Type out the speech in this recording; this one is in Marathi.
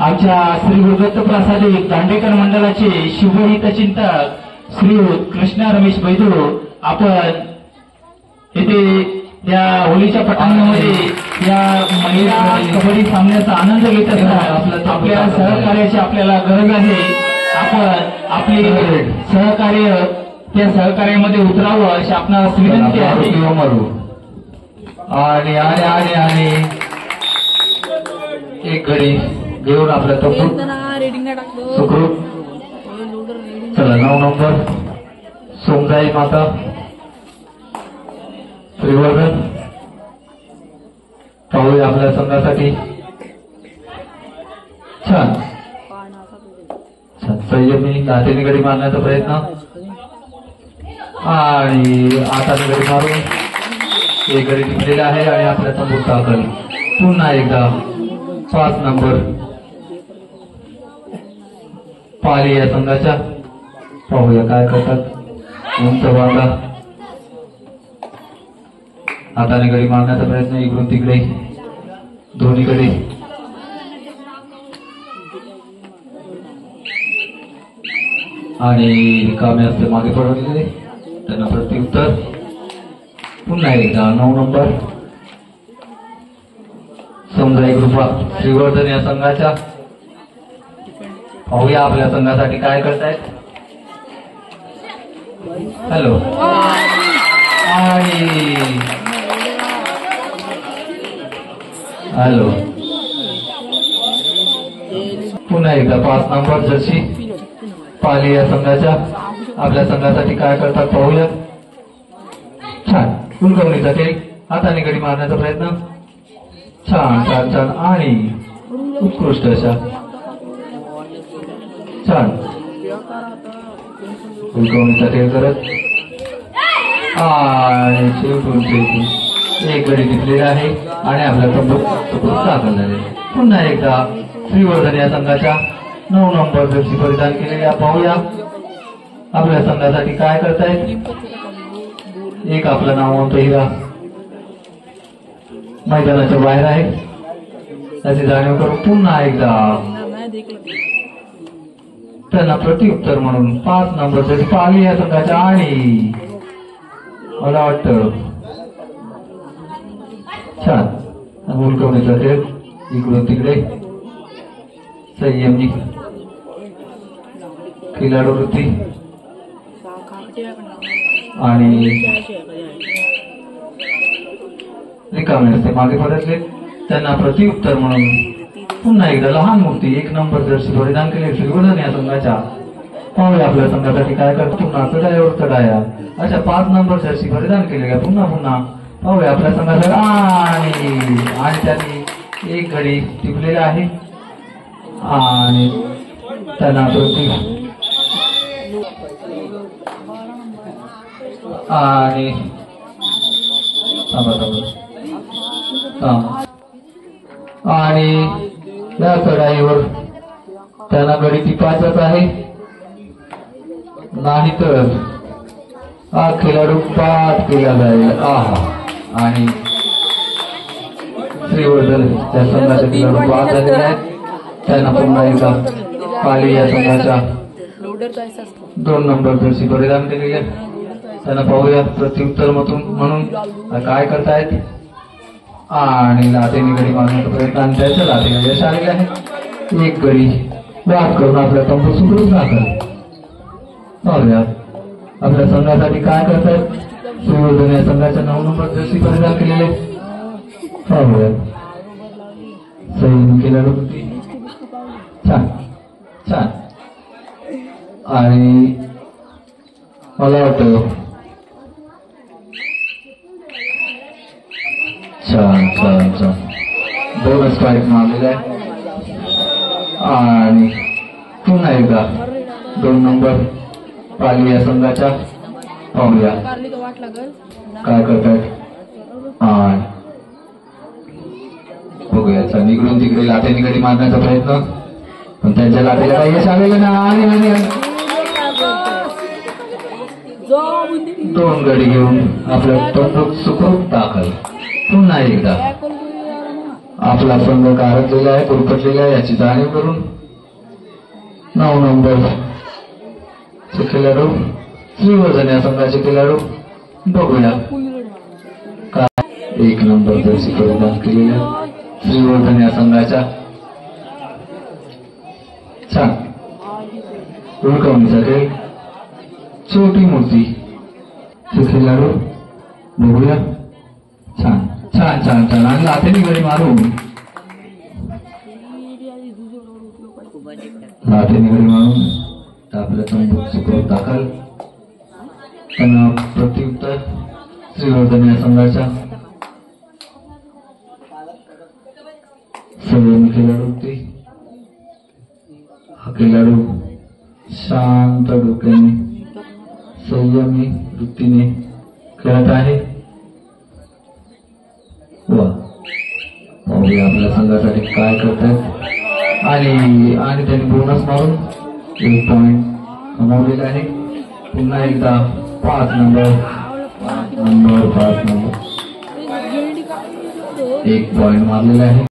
आमच्या श्री गुरुदत्त प्रसादिक दांडेकर मंडळाचे शुभहित चिंतक श्री कृष्णा रमेश बैदू आपण येथे या होळीच्या पटांगणामध्ये या महिला कबड्डी सामन्याचा आनंद घेत असतात. आपल्या सहकार्याची आपल्याला गरज आहे. आपण आपले सहकार्य त्या सहकार्यामध्ये उतरावं अशी आपणास विनंती आहे. आणि आणि आणि आणि एक घडी घेऊन आपल्या तब्बूत सुखरूप. चला 9 नंबर सोमजाई माता श्रीवर्धन पाहूया आपल्या संघासाठी. छान संयमी हाताने गडी मारण्याचा प्रयत्न आणि हाताने गडी मारून एक गडी टिकलेला आहे आणि आपल्या तंबूत दाखल. पुन्हा एकदा 5 नंबर पाली या संघाच्या. पाहूया काय करतात. उंच बांधा हाताने गडी मारण्याचा प्रयत्न इकडून तिकडे दोन्हीकडे. आणि रिकामे असते मागे पडलेले त्यांना प्रत्युत्तर. पुन्हा एकदा 9 नंबर समजाई कृपा श्रीवर्धन या संघाच्या. पाहूया आपल्या संघासाठी काय करतायत. हॅलो आणि हॅलो पुन्हा एकदा 5 नंबर जर्सी पाली या संघाच्या आपल्या संघासाठी काय करतात पाहूया. छान उलगवणीचा खेळ हाताने गडी मारण्याचा प्रयत्न. छान छान छान आणि उत्कृष्ट अशा छान उलगवणीचा खेळ करत आणि शेवटून एक गडी टिकलेला आहे आणि आपल्या तंबूत दाखल झाले. पुन्हा एकदा श्रीवर्धन या संघाच्या 9 नंबर जर्सी परिधान केलेल्या. पाहूया आपल्या संघासाठी काय करतायत. एक आपलं नामवंत हिरा मैदानाच्या बाहेर आहे त्याची जाणीव करून पुन्हा एकदा त्यांना प्रत्युत्तर म्हणून 5 नंबर जर्सी पाली या संघाच्या. आणि मला वाटतं छान मुलकवणीचा खेळ इकडून तिकडे संयमी खिलाडू वृत्ती आणि रिकामे असते मागे परतले त्यांना प्रत्युत्तर म्हणून पुन्हा एकदा लहान मूर्ती 1 नंबर जर्सी परिधान केले श्रीवर्धन या संघाच्या. पाहूया आपल्या संघासाठी काय करतो. पुन्हा चढायावर चढाया अशा 5 नंबर जर्सी परिधान केलेल्या. पुन्हा पुन्हा पाहूया आपल्या संघासाठी. आणि त्यांनी एक घडी टिपलेला आहे आणि त्यांना प्रति आणि आणि या चढाईवर त्यांना गडी टिपायचाच आहे नाही तर हा खेळाडू पाठ केला जाईल. आणि श्रीवर्धन त्या संघाचे खेळाडू बाद झालेले आहेत. त्यांना पुन्हा एकदा पाली या संघाच्या 2 नंबर जर्सी परिधान केलेली आहे. त्यांना पाहूया प्रत्युत्तर म्हणून काय करतायत. आणि लाटेने गडी मारण्याचा प्रयत्न आणि त्याच्या लाटेने यश आलेले आहे. एक गडी बाद करून आपल्या तंबू सुखरूप दाखल. पाहूया आपल्या संघासाठी काय करतायत. श्रीवर्धन या संघाच्या 9 नंबर जर्सी परिधान केलेले. पाहूया सैनिक खेळाडू होती. छान छान आणि मला वाटतं छान छान छान 2 स्ट्राईक मारलेले आहे. आणि पुन्हा एकदा 2 नंबर पाली या संघाच्या. पाहूया काय करतायत. बघूया इकडून तिकडे लाटेने गडी मारण्याचा प्रयत्न पण त्यांच्या लाटेला काही यश आलेलं नाही. 2 गडी घेऊन आपल्या तंबूत सुखरूप दाखल. पुन्हा एकदा आपला संघ कारकलेला आहे, गुरफटलेला आहे याची जाणीव करून 9 नंबर चे खेळाडू श्रीवर्धन या संघाचे खेळाडू बघूया. 1 नंबर जर्सी परिधान केलेल्या श्रीवर्धन या संघाच्या छान हुडकवणीचा खेळ. छोटी मूर्ती चे खेळाडू बघूया. छान छान छान छान आणि लाथेने गडी मारून आपल्या चंबूक चुकवून दाखल. त्यांना प्रत्युत्तर श्रीवर्धन या संघाच्या संयमी खेळाडू ते. हा खेळाडू शांत डोक्याने संयमी वृत्तीने खेळत आहे. वा पाहूया आपल्या संघासाठी काय करतात आणि त्यांनी बोनस मारून 1 पॉइंट कमावलेला आहे. पुन्हा एकदा 5 नंबर 1 पॉइंट मारलेला आहे.